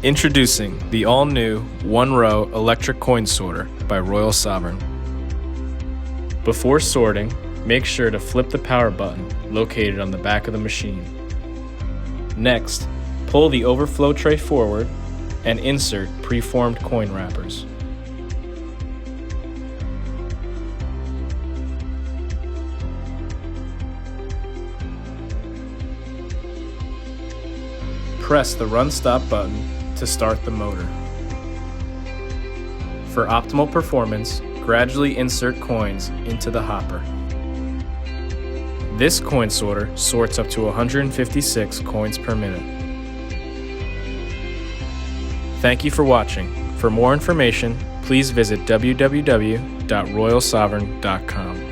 Introducing the all-new one-row electric coin sorter by Royal Sovereign. Before sorting, make sure to flip the power button located on the back of the machine. Next, pull the overflow tray forward and insert preformed coin wrappers. Press the run-stop button to start the motor. For optimal performance, gradually insert coins into the hopper. This coin sorter sorts up to 156 coins per minute. Thank you for watching. For more information, please visit www.royalsovereign.com.